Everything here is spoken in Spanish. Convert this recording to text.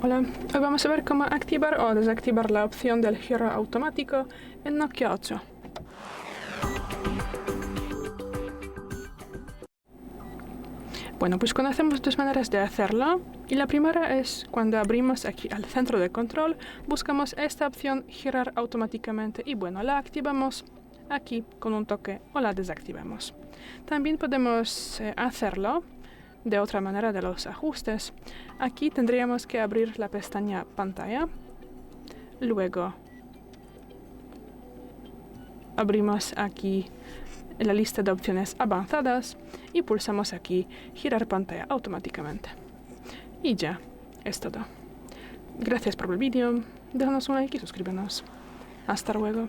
Hola, hoy vamos a ver cómo activar o desactivar la opción del giro automático en Nokia 8. Bueno, pues conocemos dos maneras de hacerlo, y la primera es cuando abrimos aquí al centro de control, buscamos esta opción girar automáticamente y bueno, la activamos aquí con un toque o la desactivamos. También podemos hacerlo de otra manera de los ajustes. Aquí tendríamos que abrir la pestaña pantalla, luego abrimos aquí la lista de opciones avanzadas y pulsamos aquí girar pantalla automáticamente. Y ya, es todo. Gracias por el vídeo, déjanos un like y suscríbenos. Hasta luego.